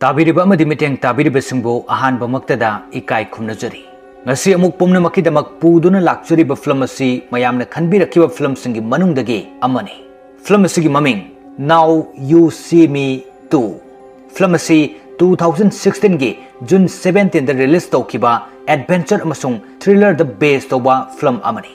Tabiriba amadi miteng tabiriba singbo ahanba maktada ikai khumnajari. Ngasi amuk pumnamakkidamak puduna lakchuriba film asi mayamna khanbirakiba film singi manungdagi amani. Film asigi maming Now You See Me Too. Film asi 2016 gi June 17 da release tawkiba adventure amasung thriller the base tawba film amani.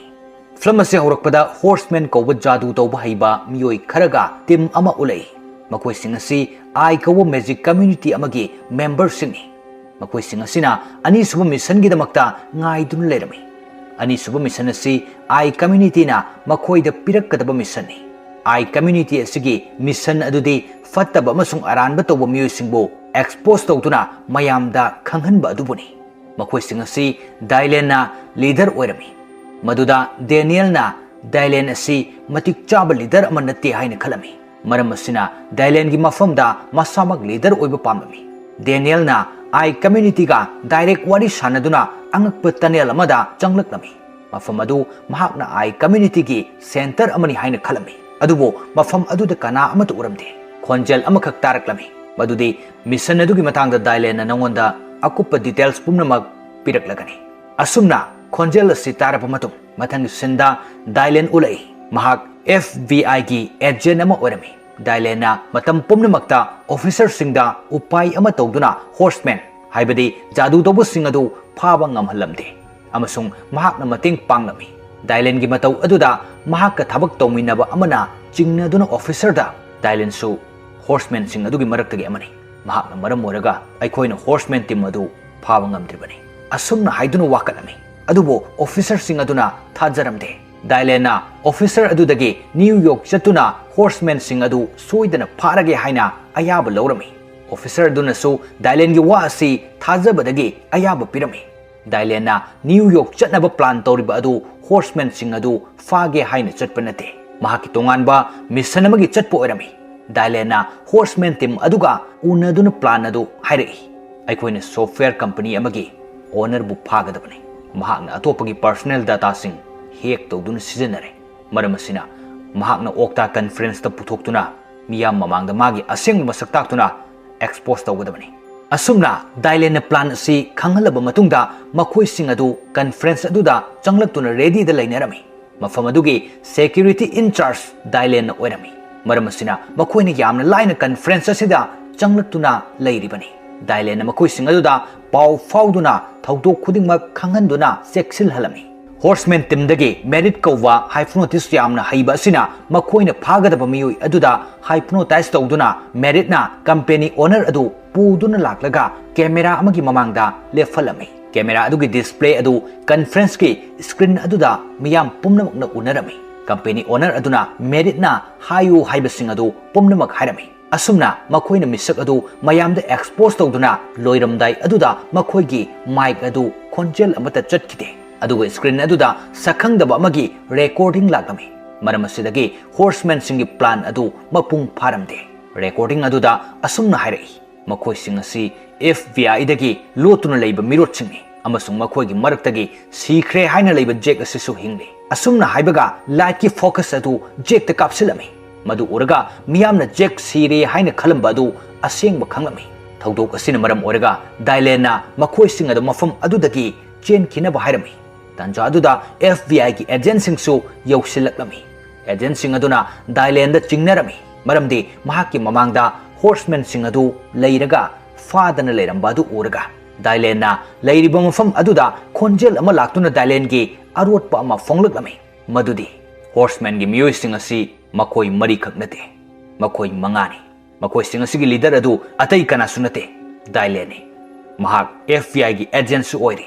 Film asi haurakpada horseman kawba jadu tawba haiba miyoi kharaga team ama ulai. Makoi sing asi I kawo magic community amagi member singni. Makoi sing asina ani suba mission gi damakta ngai dun lerami. Ani suba mission asi I community na makoi da pirakkadaba mission ni. I community asigi mission adudi fattaba amasung aranba tawba miyoi singbo expose tawtuna mayamda khanghanba adubuni. Makoi sing asi Dylan na leader oirami. Maduda Daniel na Dylan asi matik chaba leader amanati haina khalami. Maram asina Dylan gi mafamda masamak leader oiba pamami. Daniel na I community ga direct wari sanaduna angakpa tunnel amada changlaklami. Mafam adu mahakna I community gi center amani haina khalami. Adubo mafam aduda kana amatu uramde. Khonjel amakhak taraklami. Madudi mission adugi matangda Dylan na nangonda akupa details pumnamak piraklagani. Asumna khonjel asi tarapa matung mathang sinda Dylan ulai. Mahak FBI gi agent ama orami. Dylan na matam pumnamakta officer singda upai ama tawduna horseman haibadi jadu tawbu singadu phaba ngamhalamde. Amasung mahak na mating panglami. Dylan gi mataw aduda mahak ka thabak tawminaba amana chingnaduna officer da Dylan su horseman singadu gi maraktagi amani. Mahak na maram oraga aikhoina horseman team adu phaba ngamdribani. Asumna haiduna wakalami. Adubo officer singaduna thajaramde. Dylan na officer adudagi New York chatuna horseman sing adu soidana pharage haina ayaba lawrami. Officer aduna su Dylan gi wa asi thajabadagi ayaba pirami. Dylan na New York chatnaba plan tawriba adu horseman sing adu phage haina chatpanate. Mahaki tonganba mission amagi chatpo oirami. Dylan na horseman team aduga unaduna plan adu hairei. Aikoina software company amagi owner bu phagadabani. Mahakna atopagi personal data sing hek tawduna sijanare. Maram asina mahakna okta conference ta puthokhtuna miyam mamangda magi aseng masaktaktuna expose tawgadabani. Asumna Dylan na plan asi khanghalaba matungda makhoi sing adu conference aduda changlaktuna ready da lainarami. Mafam adugi security in charge Dylan na oirami. Maram asina makhoina yamna laina conference asida changlaktuna lairibani. Dylan na makhoi sing aduda pau fauduna thawdok khudingmak khanghanduna seksil halami. Horseman team dagi merit kawwa hypnotist yamna haiba asina makhoina phagadaba miyoi aduda hypnotize tawduna merit na company owner adu puduna laklaga camera amagi mamangda lefalami. Camera adugi display adu conference ki screen aduda miyam pumnamakna unarami. Company owner aduna merit na hayu haibasing adu pumnamak hairami. Asumna makhoina misak adu mayamda expose tawduna loiramdai aduda makhoigi mic adu khonjel amata chatkide. Aduga screen aduda sakhangdaba amagi recording lagami. Maram asidagi horseman singi plan adu mapung pharamde. Recording aduda asumna hairei. Makhoi sing asi FBI dagi lotuna leiba mirot singni. Amasung makhoigi maraktagi sikhre haina leiba Jack asisu hingni. Asumna haibaga light ki focus adu Jack ta kapsilami. Madu uraga miyamna Jack sire haina khalamba adu asengba khanglami. Thawdok asina maram oraga Dylan na makhoi sing adu mafam adudagi chen kinaba hairami. Tanja aduda FBI ki agent singsu yausilaklami. Agent sing aduna Dylan da chingnarami. Maramdi mahaki mamangda horseman sing adu leiraga fadana leiramba adu uraga. Dylan na leiriba mafam aduda khonjel ama laktuna Dylan gi arotpa ama fonglakami. Madudi horseman gi miyoi sing asi makoi mari khaknate. Makoi mangani. Makoi sing asi gi leader adu atai kana sunate. Dylan ni. Mahak FBI gi agent su oiri.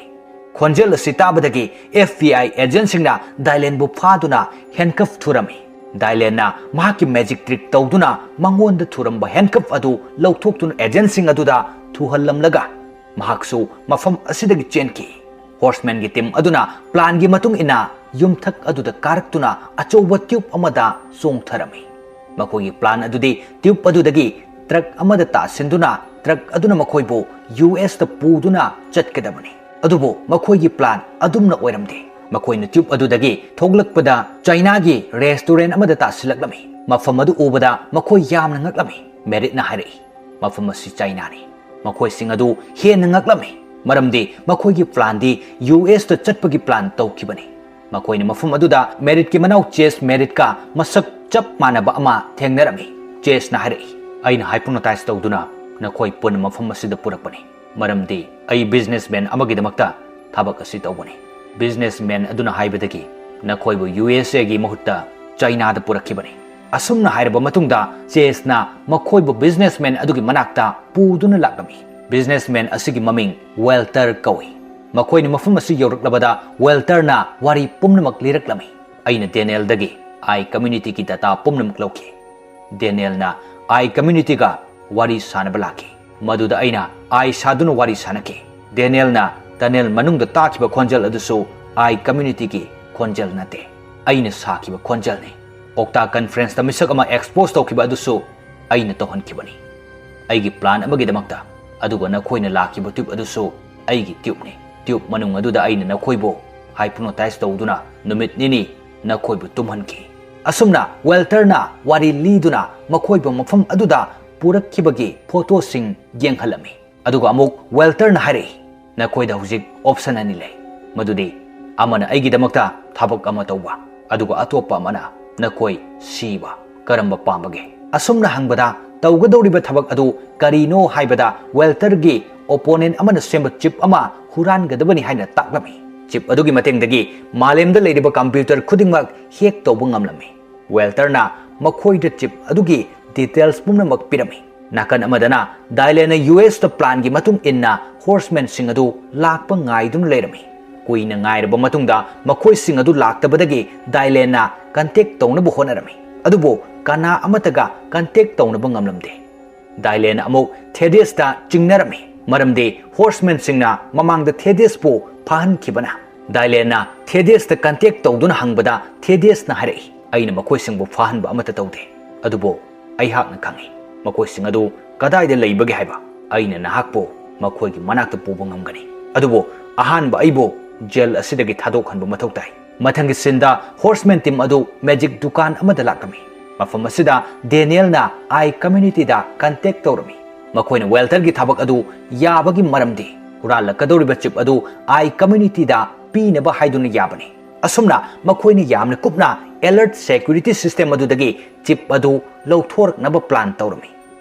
Khonjel asi tabadagi FBI agent singna Dylan bu phaduna handcuff thurami. Dylan na mahaki magic trick tawduna mangonda thuramba handcuff adu lawthoktuna agent sing aduda thuhallamlaga. Mahaksu mafam asidagi chenki. Horseman gi team aduna plan gi matung ina yumthak aduda karaktuna achouba tube amada songtharami. Makogi plan adudi tube adudagi truck amada ta sinduna truck aduna makoibo US ta puduna chatkadabani. Adubo makoigi plan adumna oiramde. Makoina tube adudagi thoglakpada China gi restaurant amada ta silaklami. Mafam adu ubada makoi yamna ngaklami. Merit na hairei. Mafam asi China ni. ꯃꯈꯣꯏꯁꯤꯡ ꯑꯗꯨ ꯍꯦꯟꯅ ꯉꯛꯂꯝꯃꯤ ꯃꯔꯝꯗꯤ ꯃꯈꯣꯏꯒꯤ ꯄ꯭ꯂꯥꯟꯗꯤ US ꯇ ꯆꯠꯄꯒꯤ plan ꯇꯧꯈꯤꯕꯅꯤ ꯃꯈꯣꯏꯅ ꯃꯐꯝ ꯑꯗꯨꯗ ꯃꯦꯔꯤꯠꯀꯤ ꯃꯅꯥꯎ ꯆꯦꯁ ꯃꯦꯔꯤꯠꯀ ꯃꯁꯛ ꯆꯞ ꯃꯥꯟꯅꯕ ꯑꯃ ꯊꯦꯡꯅꯔꯝꯃꯤ ꯆꯦꯁꯅ ꯍꯥꯏꯔꯛꯏ ꯑꯩꯅ ꯍꯥꯏꯄꯅꯣꯇꯥꯏꯖ ꯇꯧꯗꯨꯅ ꯅꯈꯣꯏ ꯄꯨꯟꯅ ꯃꯐꯝ ꯑꯁꯤꯗ ꯄꯨꯔꯛꯄꯅꯤ ꯃꯔꯝꯗꯤ ꯑꯩ ꯕꯤꯖꯤꯅꯦꯁꯃꯦꯟ ꯑꯃꯒꯤꯗꯃꯛꯇ ꯊꯕꯛ ꯑꯁꯤ ꯇꯧꯕꯅꯤ ꯕꯤꯖꯤꯅꯦꯁꯃꯦꯟ ꯑꯗꯨꯅ ꯍꯥꯏꯕꯗꯒꯤ ꯅꯈꯣꯏꯕꯨ USAꯒꯤ ꯃꯍꯨꯠꯇ ꯆꯥꯏꯅꯥꯗ ꯄꯨꯔꯛꯈꯤꯕꯅꯤ ꯑꯁꯨꯝꯅ ꯍꯥꯏꯔꯕ ꯃꯇꯨꯡꯗ ꯆꯦꯁꯅ ꯃꯈꯣꯏꯕꯨ ꯕꯤꯖꯤꯅꯦꯁꯃꯦꯟ ꯑꯗꯨꯒꯤ ꯃꯅꯥꯛꯇ ꯄꯨꯗꯨꯅ ꯂꯥꯛꯂꯝꯃꯤ ꯕꯤꯖꯤꯅꯦꯁꯃꯦꯟ ꯑꯁꯤꯒꯤ ꯃꯃꯤꯡ ꯋꯦꯜꯇꯔ ꯀꯧꯏ ꯃꯈꯣꯏꯅ ꯃꯐꯝ ꯑꯁꯤ ꯌꯧꯔꯛꯂꯕꯗ ꯋꯦꯜꯇꯔꯅ ꯋꯥꯔꯤ ꯄꯨꯝꯅꯃꯛ ꯂꯤꯔꯛꯂꯝꯃꯤ ꯑꯩꯅ ꯗꯦꯅꯤꯌꯦꯜꯗꯒꯤ ꯑꯥꯏ ꯀꯝꯃ꯭ꯌꯨꯅꯤꯇꯤꯒꯤ ꯗꯥꯇꯥ ꯄꯨꯝꯅꯃꯛ ꯂꯧꯈꯤ ꯗꯦꯅꯤꯌꯦꯜꯅ ꯑꯥꯏ ꯀꯝꯃ꯭ꯌꯨꯅꯤꯇꯤꯒ ꯋꯥꯔꯤ ꯁꯥꯅꯕ ꯂꯥꯛꯈꯤ ꯃꯗꯨꯗ ꯑꯩꯅ ꯑꯥꯏ ꯁꯥꯗꯨꯅ ꯋꯥꯔꯤ ꯁꯥꯅꯈꯤ ꯗꯦꯅꯤꯌꯦꯜꯅ ꯇꯅꯦꯜ ꯃꯅꯨꯡꯗ ꯇꯥꯈꯤꯕ ꯈꯣꯟꯖꯦꯜ ꯑꯗꯨꯁꯨ ꯑꯥꯏ ꯀꯝꯃ꯭ꯌꯨꯅꯤꯇꯤꯒꯤ ꯈꯣꯟꯖꯦꯜ ꯅꯠꯇꯦ ꯑꯩꯅ ꯁꯥꯈꯤꯕ ꯈꯣꯟꯖꯦꯜꯅꯤ ꯑꯣꯛꯇꯥ ꯀꯟꯐꯔꯦꯟꯁꯇ ꯃꯤꯁꯛ ꯑꯃ ꯑꯦꯛꯁꯄꯣꯖ ꯇꯧꯈꯤꯕ ꯑꯗꯨꯁꯨ ꯑꯩꯅ ꯇꯧꯍꯟꯈꯤꯕꯅꯤ ꯑꯩꯒꯤ ꯄ꯭ꯂꯥꯟ ꯑꯃꯒꯤꯗꯃꯛꯇ ꯑꯗꯨꯒ ꯅꯈꯣꯏꯅ ꯂꯥꯛꯈꯤꯕ ꯇ꯭ꯌꯨꯕ ꯑꯗꯨꯁꯨ ꯑꯩꯒꯤ ꯇ꯭ꯌꯨꯕꯅꯤ ꯇ꯭ꯌꯨꯕ ꯃꯅꯨꯡ ꯑꯗꯨꯗ ꯑꯩꯅ ꯅꯈꯣꯏꯕꯨ ꯍꯥꯏꯄꯅꯣꯇꯥꯏꯖ ꯇꯧꯗꯨꯅ ꯅꯨꯃꯤꯠ ꯅꯤꯅꯤ ꯅꯈꯣꯏꯕꯨ ꯇꯨꯝꯍꯟꯈꯤ ꯑꯁꯨꯝꯅ ꯋꯦꯜꯇꯔꯅ ꯋꯥꯔꯤ ꯂꯤꯗꯨꯅ ꯃꯈꯣꯏꯕꯨ ꯃꯐꯝ ꯑꯗꯨꯗ ꯄꯨꯔꯛꯈꯤꯕꯒꯤ ꯐꯣꯇꯣꯁꯤꯡ ꯌꯦꯡꯍꯜꯂꯝꯃꯤ ꯑꯗꯨꯒ ꯑꯃꯨꯛ ꯋꯦꯜꯇꯔꯅ ꯍꯥꯏꯔꯛꯏ ꯅꯈꯣꯏꯗ ꯍꯧꯖꯤꯛ ꯑꯣꯞꯁꯟ ꯑꯅꯤ ꯂꯩ ꯃꯗꯨꯗꯤ ꯑꯃꯅ ꯑꯩꯒꯤꯗꯃꯛꯇ ꯊꯕꯛ ꯑꯃ ꯇꯧꯕ ꯑꯗꯨꯒ ꯑꯇꯣꯞꯄ ꯑꯃꯅ ꯅꯈꯣꯏ ꯁꯤꯕ ꯀꯔꯝꯕ ꯄꯥꯝꯕꯒꯦ ꯑꯁꯨꯝꯅ ꯍꯪꯕꯗ ꯇꯧꯒꯗꯧꯔꯤꯕ ꯊꯕꯛ ꯑꯗꯨ ꯀꯔꯤꯅꯣ ꯍꯥꯏꯕꯗ ꯋꯦꯜꯇꯔꯒꯤ ꯑꯣꯄꯣꯅꯦꯟꯠ ꯑꯃꯅ ꯁꯦꯝꯕ ꯆꯤꯞ ꯑꯃ ꯍꯨꯔꯥꯟꯒꯗꯕꯅꯤ ꯍꯥꯏꯅ ꯇꯥꯛꯂꯝꯃꯤ ꯆꯤꯞ ꯑꯗꯨꯒꯤ ꯃꯇꯦꯡꯗꯒꯤ ꯃꯥꯂꯦꯝꯗ ꯂꯩꯔꯤꯕ ꯀꯝꯄ꯭ꯌꯨꯇꯔ ꯈꯨꯗꯤꯡꯃꯛ ꯍꯦꯛ ꯇꯧꯕ ꯉꯝꯂꯝꯃꯤ ꯋꯦꯜꯇꯔꯅ ꯃꯈꯣꯏꯗ ꯆꯤꯞ ꯑꯗꯨꯒꯤ ꯗꯤꯇꯦꯜꯁ ꯄꯨꯝꯅꯃꯛ ꯄꯤꯔꯝꯃꯤ ꯅꯥꯀꯟ ꯑꯃꯗꯅ ꯗꯥꯏꯂꯦꯟꯅ US ꯇ ꯄ꯭ꯂꯥꯟꯒꯤ ꯃꯇꯨꯡ ꯏꯟꯅ ꯍꯣꯔꯁꯃꯦꯟꯁꯤꯡ ꯑꯗꯨ ꯂꯥꯛꯄ ꯉꯥꯏꯗꯨꯅ ꯂꯩꯔꯝꯃꯤ ꯀꯨꯏꯅ ꯉꯥꯏꯔꯕ ꯃꯇꯨꯡꯗ ꯃꯈꯣꯏꯁꯤꯡ ꯑꯗꯨ ꯂꯥꯛꯇꯕꯗꯒꯤ ꯗꯥꯏꯂꯦꯟꯅ ꯀꯟꯇꯦꯛ ꯇꯧꯅꯕ ꯍꯣꯠꯅꯔꯝꯃꯤ ꯑꯗꯨꯕꯨ ꯀꯅꯥ ꯑꯃꯠꯇꯒ ꯀꯟꯇꯦꯛ ꯇꯧꯅꯕ ꯉꯝꯂꯝꯗꯦ ꯗꯥꯏꯂꯦꯟꯅ ꯑꯃꯨꯛ ꯊꯦꯗꯦꯁꯇ ꯆꯤꯡꯅꯔꯝꯃꯤ ꯃꯔꯝꯗꯤ ꯍꯣꯔꯁꯃꯦꯟꯁꯤꯡꯅ ꯃꯃꯥꯡꯗ ꯊꯦꯗꯦꯁꯄꯨ ꯐꯍꯟꯈꯤꯕꯅ ꯗꯥꯏꯂꯦꯟꯅ ꯊꯦꯗꯦꯁꯇ ꯀꯟꯇꯦꯛ ꯇꯧꯗꯨꯅ ꯍꯪꯕꯗ ꯊꯦꯗꯦꯁꯅ ꯍꯥꯏꯔꯛꯏ ꯑꯩꯅ ꯃꯈꯣꯏꯁꯤꯡꯕꯨ ꯐꯍꯟꯕ ꯑꯃꯠꯇ ꯇꯧꯗꯦ ꯑꯗꯨꯕꯨ ꯑꯩꯍꯥꯛꯅ ꯈꯪꯏ ꯃꯈꯣꯏꯁꯤꯡ ꯑꯗꯨ ꯀꯗꯥꯏꯗ ꯂꯩꯕꯒꯦ ꯍꯥꯏꯕ ꯑꯩꯅ ꯅꯍꯥꯛꯄꯨ ꯃꯈꯣꯏꯒꯤ ꯃꯅꯥꯛꯇ ꯄꯨꯕ ꯉꯝꯒꯅꯤ ꯑꯗꯨꯕꯨ ꯑꯍꯥꯟꯕ ꯑꯩꯕꯨ ꯖꯦꯜ ꯑꯁꯤꯗꯒꯤ ꯊꯥꯗꯣꯛꯍꯟꯕ ꯃꯊꯧ ꯇꯥꯏ ꯃꯊꯪꯒꯤ ꯁꯤꯟꯗ ꯍꯣꯔꯁꯃꯦꯟ ꯇꯤꯝ ꯑꯗꯨ ꯃꯦꯖꯤꯛ ꯗꯨꯀꯥꯟ ꯑꯃꯗ ꯂꯥꯛꯂꯝꯃꯤ ꯃꯐꯝ ꯑꯁꯤꯗ ꯗꯦꯅꯤꯌꯦꯜꯅ ꯑꯥꯏ ꯀꯝꯃ꯭ꯌꯨꯅꯤꯇꯤꯗ ꯀꯟꯇꯦꯛ ꯇꯧꯔꯝꯃꯤ ꯃꯈꯣꯏꯅ ꯋꯦꯜꯇꯔꯒꯤ ꯊꯕꯛ ꯑꯗꯨ ꯌꯥꯕꯒꯤ ꯃꯔꯝꯗꯤ ꯍꯨꯔꯥꯜꯂꯛꯀꯗꯧꯔꯤꯕ ꯆꯤꯞ ꯑꯗꯨ ꯑꯥꯏ ꯀꯝꯃ꯭ꯌꯨꯅꯤꯇꯤꯗ ꯄꯤꯅꯕ ꯍꯥꯏꯗꯨꯅ ꯌꯥꯕꯅꯤ ꯑꯁꯨꯝꯅ ꯃꯈꯣꯏꯅ ꯌꯥꯝꯅ ꯀꯨꯞꯅ ꯑꯦꯂꯔꯠ ꯁꯦꯀ꯭ꯌꯨꯔꯤꯇꯤ ꯁꯤꯁꯇꯦꯝ ꯑꯗꯨꯗꯒꯤ ꯆꯤꯞ ꯑꯗꯨ ꯂꯧꯊꯣꯔꯛꯅꯕ ꯄ꯭ꯂꯥꯟ ꯇꯧꯔꯝꯃꯤ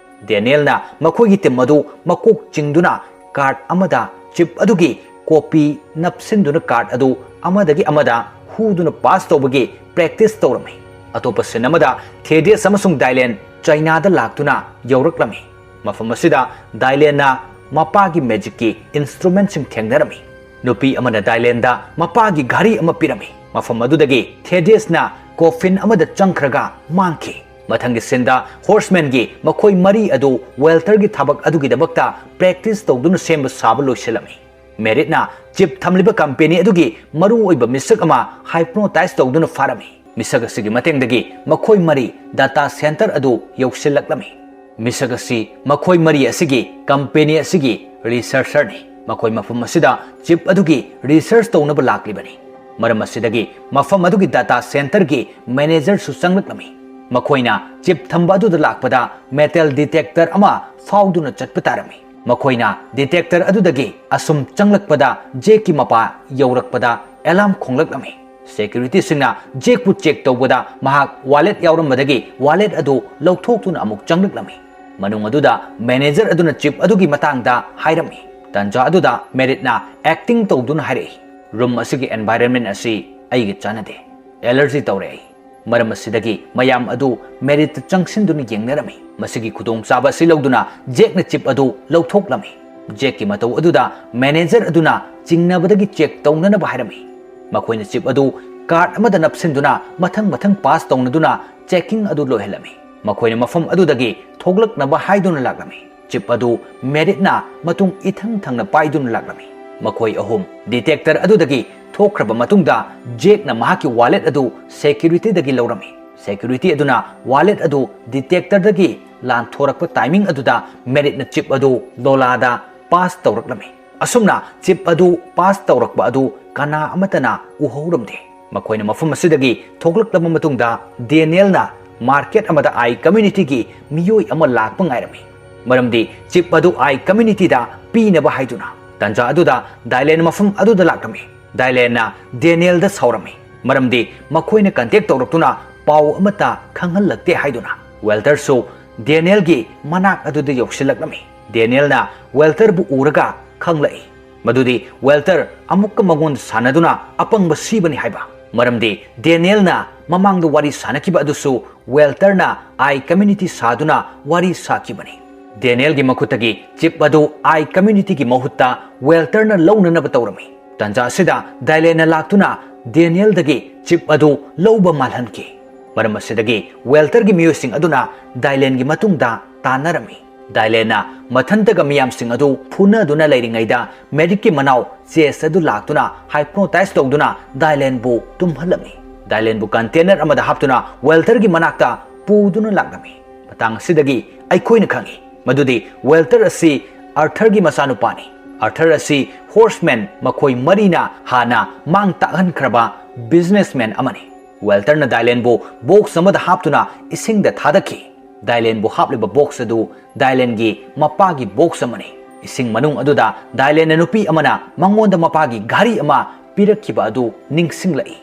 ꯗꯦꯅꯤꯌꯦꯜꯅ ꯃꯈꯣꯏꯒꯤ ꯇꯤꯝ ꯑꯗꯨ ꯃꯀꯣꯛ ꯆꯤꯡꯗꯨꯅ ꯀꯥꯔꯠ ꯑꯃꯗ ꯆꯤꯞ ꯑꯗꯨꯒꯤ ꯀꯣꯄꯤ ꯅꯞꯁꯤꯟꯗꯨꯅ ꯀꯥꯔꯠ ꯑꯗꯨ ꯑꯃꯗꯒꯤ ꯑꯃꯗ ꯍꯨꯗꯨꯅ ꯄꯥꯁ ꯇꯧꯕꯒꯤ ꯄ꯭ꯔꯦꯛꯇꯤꯁ ꯇꯧꯔꯝꯃꯤ ꯑꯇꯣꯞꯄ ꯁꯤꯟ ꯑꯃꯗ ꯊꯦꯗꯦꯁ ꯑꯃꯁꯨꯡ ꯗꯥꯏꯂꯦꯟ ꯆꯥꯏꯅꯥꯗ ꯂꯥꯛꯇꯨꯅ ꯌꯧꯔꯛꯂꯝꯃꯤ ꯃꯐꯝ ꯑꯁꯤꯗ ꯗꯥꯏꯂꯦꯟꯅ ꯃꯄꯥꯒꯤ ꯃꯦꯖꯤꯛꯀꯤ ꯏꯟꯁꯇ꯭ꯔꯨꯃꯦꯟꯠꯁꯤꯡ ꯊꯦꯡꯅꯔꯝꯃꯤ ꯅꯨꯄꯤ ꯑꯃꯅ ꯗꯥꯏꯂꯦꯟꯗ ꯃꯄꯥꯒꯤ ꯘꯔꯤ ꯑꯃ ꯄꯤꯔꯝꯃꯤ ꯃꯐꯝ ꯑꯗꯨꯗꯒꯤ ꯊꯦꯗꯦꯁꯅ ꯀꯣꯐꯤꯟ ꯑꯃꯗ ꯆꯪꯈ꯭ꯔꯒ ꯃꯥꯡꯈꯤ ꯃꯊꯪꯒꯤ ꯁꯤꯟꯗ ꯍꯣꯔꯁꯃꯦꯟꯒꯤ ꯃꯈꯣꯏ ꯃꯔꯤ ꯑꯗꯨ ꯋꯦꯜꯇꯔꯒꯤ ꯊꯕꯛ ꯑꯗꯨꯒꯤꯗꯃꯛꯇ ꯄ꯭ꯔꯦꯛꯇꯤꯁ ꯇꯧꯗꯨꯅ ꯁꯦꯝꯕ ꯁꯥꯕ ꯂꯣꯏꯁꯤꯜꯂꯝꯃꯤ ꯃꯦꯔꯤꯠꯅ ꯆꯤꯞ ꯊꯝꯂꯤꯕ ꯀꯝꯄꯦꯅꯤ ꯑꯗꯨꯒꯤ ꯃꯔꯨꯑꯣꯏꯕ ꯃꯤꯁꯛ ꯑꯃ ꯍꯥꯏꯄꯅꯣꯇꯥꯏꯖ ꯇꯧꯗꯨꯅ ꯐꯥꯔꯝꯃꯤ ꯃꯤꯁꯛ ꯑꯁꯤꯒꯤ ꯃꯇꯦꯡꯗꯒꯤ ꯃꯈꯣꯏ ꯃꯔꯤ ꯗꯥꯇꯥ ꯁꯦꯟꯇꯔ ꯑꯗꯨ ꯌꯧꯁꯤꯜꯂꯛꯂꯝꯃꯤ ꯃꯤꯁꯛ ꯑꯁꯤ ꯃꯈꯣꯏ ꯃꯔꯤ ꯑꯁꯤꯒꯤ ꯀꯝꯄꯦꯅꯤ ꯑꯁꯤꯒꯤ ꯔꯤꯁꯔꯆꯔꯅꯤ ꯃꯈꯣꯏ ꯃꯐꯝ ꯑꯁꯤꯗ ꯆꯤꯞ ꯑꯗꯨꯒꯤ ꯔꯤꯁꯔꯆ ꯇꯧꯅꯕ ꯂꯥꯛꯂꯤꯕꯅꯤ ꯃꯔꯝ ꯑꯁꯤꯗꯒꯤ ꯃꯐꯝ ꯑꯗꯨꯒꯤ ꯗꯥꯇꯥ ꯁꯦꯟꯇꯔꯒꯤ ꯃꯦꯅꯦꯖꯔꯁꯨ ꯆꯪꯂꯛꯂꯝꯃꯤ ꯃꯈꯣꯏꯅ ꯆꯤꯞ ꯊꯝꯕ ꯑꯗꯨꯗ ꯂꯥꯛꯄꯗ ꯃꯦꯇꯦꯜ ꯗꯤꯇꯦꯛꯇꯔ ꯑꯃ ꯐꯥꯎꯗꯨꯅ ꯆꯠꯄ ꯇꯥꯔꯝꯃꯤ ꯃꯈꯣꯏꯅ ꯗꯤꯇꯦꯛꯇꯔ ꯑꯗꯨꯗꯒꯤ ꯑꯁꯨꯝ ꯆꯪꯂꯛꯄꯗ ꯖꯦꯛꯀꯤ ꯃꯄꯥ ꯌꯧꯔꯛꯄꯗ ꯑꯦꯂꯥꯔꯝ ꯈꯣꯡꯂꯛꯂꯝꯃꯤ ꯁꯦꯀ꯭ꯌꯨꯔꯤꯇꯤꯁꯤꯡꯅ ꯖꯦꯛꯄꯨ ꯆꯦꯛ ꯇꯧꯕꯗ ꯃꯍꯥꯛ ꯋꯥꯂꯦꯠ ꯌꯥꯎꯔꯝꯕꯗꯒꯤ ꯋꯥꯂꯦꯠ ꯑꯗꯨ ꯂꯧꯊꯣꯛꯇꯨꯅ ꯑꯃꯨꯛ ꯆꯪꯂꯛꯂꯝꯃꯤ ꯃꯅꯨꯡ ꯑꯗꯨꯗ ꯃꯦꯅꯦꯖꯔ ꯑꯗꯨꯅ ꯆꯤꯞ ꯑꯗꯨꯒꯤ ꯃꯇꯥꯡꯗ ꯍꯥꯏꯔꯝꯃꯤ ꯇꯟꯖꯥ ꯑꯗꯨꯗ ꯃꯦꯔꯤꯠꯅ ꯑꯦꯛꯇꯤꯡ ꯇꯧꯗꯨꯅ ꯍꯥꯏꯔꯛꯏ ꯔꯨꯝ ꯑꯁꯤꯒꯤ ꯑꯦꯟꯚꯥꯏꯔꯟꯃꯦꯟꯠ ꯑꯁꯤ ꯑꯩꯒ ꯆꯥꯟꯅꯗꯦ ꯑꯦꯂꯔꯖꯤ ꯇꯧꯔꯦ ꯑꯩ ꯃꯔꯝ ꯑꯁꯤꯗꯒꯤ ꯃꯌꯥꯝ ꯑꯗꯨ ꯃꯦꯔꯤꯠꯇ ꯆꯪꯁꯤꯟꯗꯨꯅ ꯌꯦꯡꯅꯔꯝꯃꯤ ꯃꯁꯤꯒꯤ ꯈꯨꯗꯣꯡꯆꯥꯕ ꯑꯁꯤ ꯂꯧꯗꯨꯅ ꯖꯦꯛꯅ ꯆꯤꯞ ꯑꯗꯨ ꯂꯧꯊꯣꯛꯂꯝꯃꯤ ꯖꯦꯛꯀꯤ ꯃꯇꯧ ꯑꯗꯨꯗ ꯃꯦꯅꯦꯖꯔ ꯑꯗꯨꯅ ꯆꯤꯡꯅꯕꯗꯒꯤ ꯆꯦꯛ ꯇꯧꯅꯅꯕ ꯍꯥꯏꯔꯝꯃꯤ ꯃꯈꯣꯏꯅ ꯆꯤꯞ ꯑꯗꯨ ꯀꯥꯔꯠ ꯑꯃꯗ ꯅꯞꯁꯤꯟꯗꯨꯅ ꯃꯊꯪ ꯄꯥꯁ ꯇꯧꯅꯗꯨꯅ ꯆꯦꯛꯀꯤꯡ ꯑꯗꯨ ꯂꯣꯏꯍꯜꯂꯝꯃꯤ ꯃꯈꯣꯏꯅ ꯃꯐꯝ ꯑꯗꯨꯗꯒꯤ ꯊꯣꯛꯂꯛꯅꯕ ꯍꯥꯏꯗꯨꯅ ꯂꯥꯛꯂꯝꯃꯤ ꯆꯤꯞ ꯑꯗꯨ ꯃꯦꯔꯤꯠꯅ ꯃꯇꯨꯡ ꯏꯊꯪ ꯊꯪꯅ ꯄꯥꯏꯗꯨꯅ ꯂꯥꯛꯂꯝꯃꯤ ꯃꯈꯣꯏ ꯑꯍꯨꯝ ꯗꯤꯇꯦꯛꯇꯔ ꯑꯗꯨꯗꯒꯤ ꯊꯣꯛꯈ꯭ꯔꯕ ꯃꯇꯨꯡꯗ ꯖꯦꯛꯅ ꯃꯍꯥꯛꯀꯤ ꯋꯥꯂꯦꯠ ꯑꯗꯨ ꯁꯦꯀ꯭ꯌꯨꯔꯤꯇꯤꯗꯒꯤ ꯂꯧꯔꯝꯃꯤ ꯁꯦꯀ꯭ꯌꯨꯔꯤꯇꯤ ꯑꯗꯨꯅ ꯋꯥꯂꯦꯠ ꯑꯗꯨ ꯗꯤꯇꯦꯛꯇꯔꯗꯒꯤ ꯂꯥꯟꯊꯣꯔꯛꯄ ꯇꯥꯏꯃꯤꯡ ꯑꯗꯨꯗ ꯃꯦꯔꯤꯠꯅ ꯆꯤꯞ ꯑꯗꯨ ꯂꯣꯂꯥꯗ ꯄꯥꯁ ꯇꯧꯔꯛꯂꯝꯃꯤ ꯑꯁꯨꯝꯅ ꯆꯤꯞ ꯑꯗꯨ ꯄꯥꯁ ꯇꯧꯔꯛꯄ ꯑꯗꯨ ꯀꯅꯥ ꯑꯃꯠꯇꯅ ꯎꯍꯧꯔꯝꯗꯦ ꯃꯈꯣꯏꯅ ꯃꯐꯝ ꯑꯁꯤꯗꯒꯤ ꯊꯣꯛꯂꯛꯂꯕ ꯃꯇꯨꯡꯗ ꯗꯦꯅꯤꯌꯦꯜꯅ ꯃꯥꯔꯀꯦꯠ ꯑꯃꯗ ꯑꯥꯏ ꯀꯝꯃ꯭ꯌꯨꯅꯤꯇꯤꯒꯤ ꯃꯤꯑꯣꯏ ꯑꯃ ꯂꯥꯛꯄ ꯉꯥꯏꯔꯝꯃꯤ ꯃꯔꯝꯗꯤ ꯆꯤꯞ ꯑꯗꯨ ꯑꯥꯏ ꯀꯝꯃ꯭ꯌꯨꯅꯤꯇꯤꯗ ꯄꯤꯅꯕ ꯍꯥꯏꯗꯨꯅ ꯇꯟꯖꯥ ꯑꯗꯨꯗ ꯗꯥꯏꯂꯦꯟ ꯃꯐꯝ ꯑꯗꯨꯗ ꯂꯥꯛꯂꯝꯃꯤ ꯗꯥꯏꯂꯦꯟꯅ ꯗꯦꯅꯤꯌꯦꯜꯗ ꯁꯥꯎꯔꯝꯃꯤ ꯃꯔꯝꯗꯤ ꯃꯈꯣꯏꯅ ꯀꯟꯇꯦꯛ ꯇꯧꯔꯛꯇꯨꯅ ꯄꯥꯎ ꯑꯃꯠꯇ ꯈꯪꯍꯜꯂꯛꯇꯦ ꯍꯥꯏꯗꯨꯅ ꯋꯦꯜꯇꯔꯁꯨ ꯗꯦꯅꯤꯌꯦꯜꯒꯤ ꯃꯅꯥꯛ ꯑꯗꯨꯗ ꯌꯧꯁꯤꯜꯂꯛꯂꯝꯃꯤ ꯗꯦꯅꯤꯌꯦꯜꯅ ꯋꯦꯜꯇꯔꯕꯨ ꯎꯔꯒ ꯈꯪꯂꯛꯏ ꯃꯗꯨꯗꯤ ꯋꯦꯜꯇꯔ ꯑꯃꯨꯛꯀ ꯃꯉꯣꯟꯗ ꯁꯥꯟꯅꯗꯨꯅ ꯑꯄꯪꯕ ꯁꯤꯕꯅꯤ ꯍꯥꯏꯕ ꯃꯔꯝꯗꯤ ꯗꯦꯅꯤꯌꯦꯜꯅ ꯃꯃꯥꯡꯗ ꯋꯥꯔꯤ ꯁꯥꯟꯅꯈꯤꯕ ꯑꯗꯨꯁꯨ ꯋꯦꯜꯇꯔꯅ ꯑꯥꯏ ꯀꯝꯃ꯭ꯌꯨꯅꯤꯇꯤ ꯁꯥꯗꯨꯅ ꯋꯥꯔꯤ ꯁꯥꯈꯤꯕꯅꯤ ꯗꯦꯅꯤꯌꯦꯜꯒꯤ ꯃꯈꯨꯠꯇꯒꯤ ꯆꯤꯞ ꯑꯗꯨ ꯑꯥꯏ ꯀꯝꯃ꯭ꯌꯨꯅꯤꯇꯤꯒꯤ ꯃꯍꯨꯠꯇ ꯋꯦꯜꯇꯔꯅ ꯂꯧꯅꯅꯕ ꯇꯧꯔꯝꯃꯤ ꯇꯟꯖꯥ ꯑꯁꯤꯗ ꯗꯥꯏꯂꯦꯟꯅ ꯂꯥꯛꯇꯨꯅ ꯗꯦꯅꯤꯌꯦꯜꯗꯒꯤ ꯆꯤꯞ ꯑꯗꯨ ꯂꯧꯕ ꯃꯥꯜꯍꯟꯈꯤ ꯃꯔꯝ ꯑꯁꯤꯗꯒꯤ ꯋꯦꯜꯇꯔꯒꯤ ꯃꯤꯑꯣꯏꯁꯤꯡ ꯑꯗꯨꯅ ꯗꯥꯏꯂꯦꯟꯒꯤ ꯃꯇꯨꯡꯗ ꯇꯥꯟꯅꯔꯝꯃꯤ ꯗꯥꯏꯂꯦꯟꯅ ꯃꯊꯟꯇꯒ ꯃꯤꯌꯥꯝꯁꯤꯡ ꯑꯗꯨ ꯐꯨꯅꯗꯨꯅ ꯂꯩꯔꯤꯉꯩꯗ ꯃꯦꯔꯤꯠꯀꯤ ꯃꯅꯥꯎ ꯆꯦꯁ ꯑꯗꯨ ꯂꯥꯛꯇꯨꯅ ꯍꯥꯏꯞꯅꯣꯇꯥꯏꯖ ꯇꯧꯗꯨꯅ ꯗꯥꯏꯂꯦꯟꯕꯨ ꯇꯨꯝꯍꯜꯂꯝꯃꯤ ꯗꯥꯏꯂꯦꯟꯕꯨ ꯀꯟꯇꯦꯅꯔ ꯑꯃꯗ ꯍꯥꯞꯇꯨꯅ ꯋꯦꯜꯇꯔꯒꯤ ꯃꯅꯥꯛꯇ ꯄꯨꯗꯨꯅ ꯂꯥꯛꯂꯝꯃꯤ ꯃꯇꯥꯡ ꯑꯁꯤꯗꯒꯤ ꯑꯩꯈꯣꯏꯅ ꯈꯪꯉꯤ ꯃꯗꯨꯗꯤ ꯋꯦꯜꯇꯔ ꯑꯁꯤ ꯑꯥꯔꯊꯔꯒꯤ ꯃꯆꯥꯅꯨꯄꯥꯅꯤ ꯑꯥꯔꯊꯔ ꯑꯁꯤ ꯍꯣꯔꯁꯃꯦꯟ ꯃꯈꯣꯏ ꯃꯔꯤꯅ ꯍꯥꯟꯅ ꯃꯥꯡ ꯇꯥꯛꯍꯟꯈ꯭ꯔꯕ ꯕꯤꯖꯤꯅꯦꯁꯃꯦꯟ ꯑꯃꯅꯤ ꯋꯦꯜꯇꯔꯅ ꯗꯥꯏꯂꯦꯟꯕꯨ ꯕꯣꯛꯁ ꯑꯃꯗ ꯍꯥꯞꯇꯨꯅ ꯏꯁꯤꯡꯗ ꯊꯥꯗꯈꯤ ꯗꯥꯏꯂꯦꯟꯕꯨ ꯍꯥꯞꯂꯤꯕ ꯕꯣꯛꯁ ꯑꯗꯨ ꯗꯥꯏꯂꯦꯟꯒꯤ ꯃꯄꯥꯒꯤ ꯕꯣꯛꯁ ꯑꯃꯅꯤ ꯏꯁꯤꯡ ꯃꯅꯨꯡ ꯑꯗꯨꯗ ꯗꯥꯏꯂꯦꯟꯅ ꯅꯨꯄꯤ ꯑꯃꯅ ꯃꯉꯣꯟꯗ ꯃꯄꯥꯒꯤ ꯘꯥꯔꯤ ꯑꯃ ꯄꯤꯔꯛꯈꯤba adu ningsinglai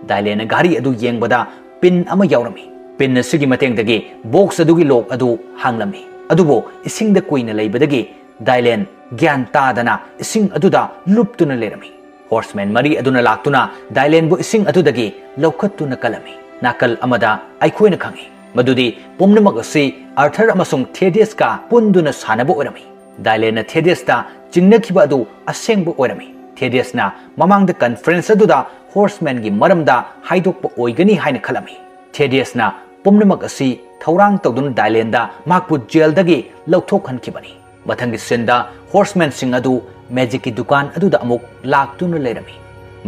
Dailena ghari adu yengbada pin ama yaurami pin asigi matengdagi box adugi lok adu hanglami adubo isingda kuina leibadagi Dailen gyan tadana ising aduda luptuna lerami Horseman mari aduna laktuna Dailen bu ising adudagi laukatuna kalami nakal amada aikoina khangi madudi pumnamak asi Arthur amasung Thaddeus ka punduna sanaba orami Dailena Thaddeus ta chingnakhiba adu asengba orami Thaddeus na mamangda conference aduda Horseman gi maramda haidokpa oigani haina khalami Thaddeus na pumnamak asi thaurang tawdun Dailen da makpu jail dagi lauthokhankhibani mathangi senda Horseman sing adu magic ki dukan aduda amuk laktuna lerami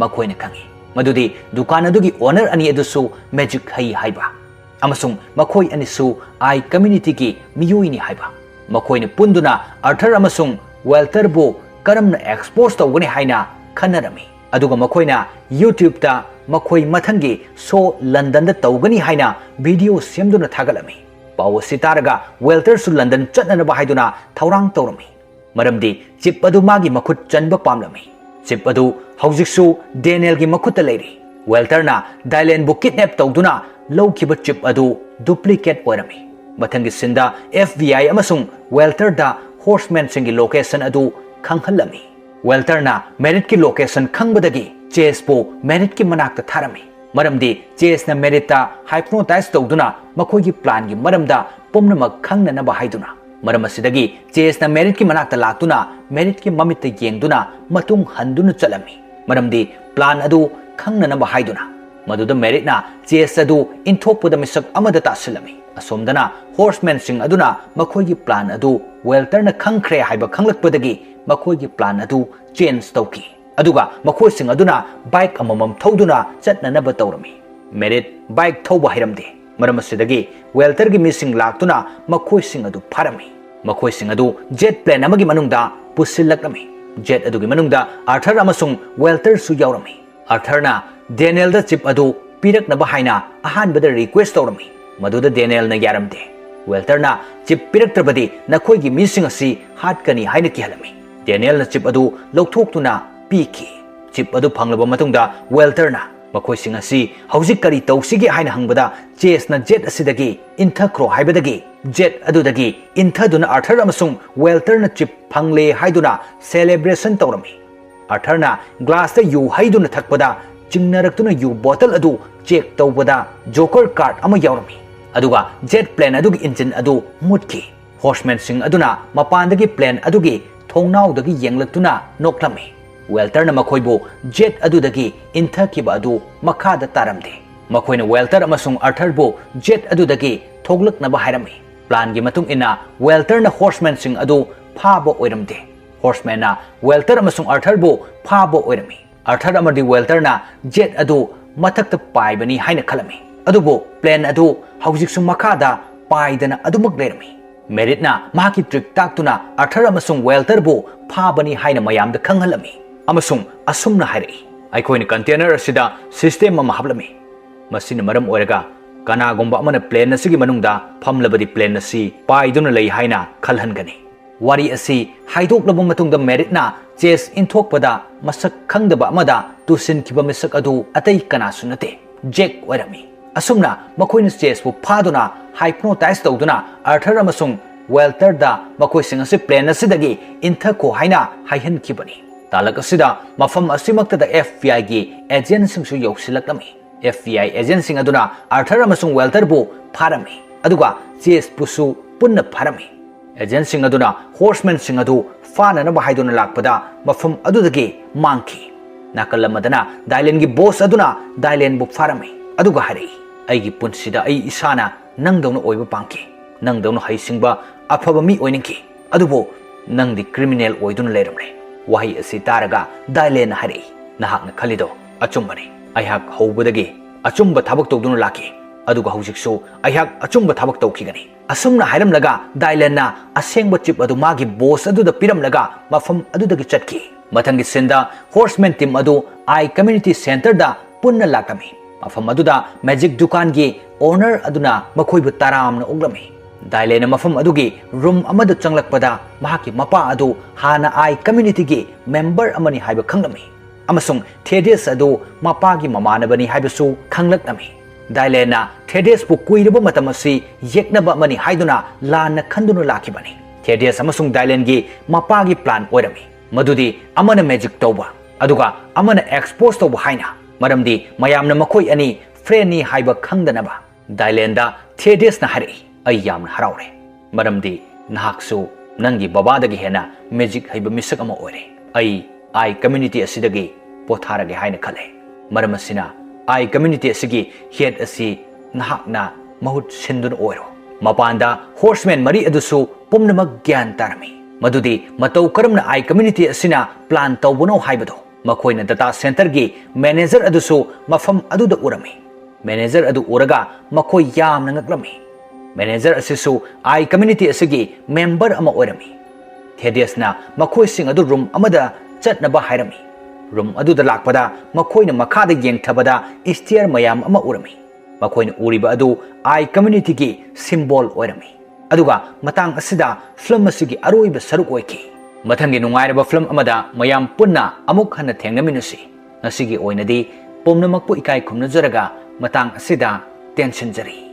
makhoina khangi madudi dukan adugi owner ani adusu magic hai haiba amasung makhoi anisu ai community ki miyoi ni haiba makhoina punduna Arthur amasung Walter bu karamna expose tawgani haina khanarami aduga makhoina YouTube ta makhoi mathangi so London da tawgani haina video semduna thagalami paw sitaraga Walter su London chatna ba haiduna thaurang tawrami maramdi chip adu magi makhut chanba pamlami chip adu haujiksu Daniel gi makhutta leiri Walter na Dailen bu kidnap tawduna lawkiba chip adu duplicate oirami mathangi sinda FBI amasung Walter da Horseman singi location adu khanghalami Walter na Merit ki location khangbadagi Chase po Merit ki manakta tharami maramdi Chase na Merit ta hypnotize tawduna makhoi gi plan gi maramda pomnamak khangnana ba haiduna maram asidagi Chase na Merit ki manakta laktuna Merit ki mamitta yengduna matung handuna chalami maramdi plan adu khangnana ba haiduna maduda Merit na Chase adu inthokpada misak amada tasilami asomdana Horseman sing aduna makhoi gi plan adu Walter na khangkhre haiba khanglakpadagi makhoi gi plan adu change tawki aduga makhoi sing aduna bike amamam thoduna chatnanaba tawrami Merit bike thoba hiramde maram asidagi Walter gi missing laktuna makhoi sing adu pharami makhoi sing adu jet plane amagi manungda pusilakami jet adugi manungda Arthur amasung Walter su yaurami Arthur na Daniel da chip adu piraknaba haina ahanbada request tawrami maduda Daniel na yaramde Walter na chip piraktrabadi nakhoi gi missing asi hatkani haina kihalami Daniel na chip adu lokthokuna piki chip adu phanglaba matungda Walter na makhoi sing asi hojik kari tawsigi haina hangbada Chase na jet asidagi inthakro haibadagi jet adudagi inthaduna Arthur amasung Walter na chip phangle haiduna celebration tawrami Arthur na glass ta yu haiduna thakpada chingnaraktuna yu bottle adu check tawbada joker card ama yaurami aduga jet plane adugi engine adu mutki Horseman sing aduna mapandagi plane adugi thongnawdagi yenglaktuna noklami Walter na makhoibu jet adudagi inthakiba adu makhada taramde makhoina Walter amasung Arthur bu jet adudagi thoglaknaba hairami plan gi matung ina Walter na Horseman sing adu phaba oiramde Horseman na Walter amasung Arthur bu phaba oirami Arthur amadi Walter na jet adu mathakta paibani haina khalami adubu plane adu haujiksu makhada paidana adumak lerami Merit na maki trick taktuna Arthur amasung Walter bu phabani haina mayamda khanghalami amasung asumna hairi aikoina container asida system ama hablami masina maram oiraga Kanagumba amana plane asigi manungda phamlabadi plane asi paiduna lei haina khalhangani. Wari asi haidoklaba matungda merit na chess inthokpada masak khangdaba amada tusin kiba misak adu atai kanasu nate Jack oirami. Asumna makoina chess bu phaduna hypnotize tawduna Arthur amasung Walter da makoi sing asi plane asidagi inthako haina haihan kibani. Talak asida mafam asimakta da FBI gi agent singsu yausilakami. FBI agent sing aduna Arthur amasung Walter bu pharami. Aduga chess pusu punna pharami. Agent sing aduna horseman sing adu fana na bahaiduna lakpada mafam adudagi mangki. Nakalamadana Dylan gi boss aduna Dylan bu pharami. Aduga hari. Aigi punsida ai isana nangdawna oiba pangki. Nangdawna haisingba afaba mi oiningki. Adubo nangdi criminal oiduna leramre. Wahi asi taraga Dylan hari. Nahakna khalido achumbani. Aihak hobudagi achumba thabak tawduna laki. Aduga hausiksu aihak achumba thabak tawkigani. Asumna hairamlaga Dylan na asengba chip adu magi boss adu da piramlaga mafam adu dagi chatki. Mathangi senda horseman team adu I community center da punna lakami. Mafam adu da magic dukan gi owner aduna makoibu taramna uglami. Dylan mafam adugi room amada changlakpada mahaki mapa adu hana I community gi member amani haiba khanglami. Amasung Thaddeus adu mapa gi mamanabani haibasu khanglaknami. Dylan na Thaddeus bu kuiraba matamasi yeknaba mani haiduna lana khanduna lakibani. Thaddeus amasung Dylan gi mapa gi plan oirami. Madudi amana magic tawba aduga amana expose tawba haina. Maramdi mayamna makoi ani friend ni haiba khangdanaba. Dylan da Thaddeus na hari ai yamna haraure. Maramdi nahaksu nangi babadagi hena magic haiba misak ama oire. I community asidagi potharage haina khale. Maramasina I community asigi head asi nahakna mahut sindun oiro. Mapanda horseman mari adusu pumnamak gyan tarami. Madudi matau karamna I community asina plan tawbuno haibado. Makoina data center gi manager adusu mafam aduda urami. Manager adu uraga makoi yamna ngaklami. Manager asisu I community asigi member ama oirami. Thaddeus na makoi sing adu room amada chatnaba hairami. Room adu da lakpada makoina makada yengthabada istiar mayam ama urami. Makoina uriba adu I community gi symbol oirami. Aduga matang asida film asigi aroiba saruk oiki. Mathangi nungairaba film amada mayam punna amuk hana thengnaminasi. Ngasigi oinadi pomnamakpu ikai khumnajaraga matang asida tension jari.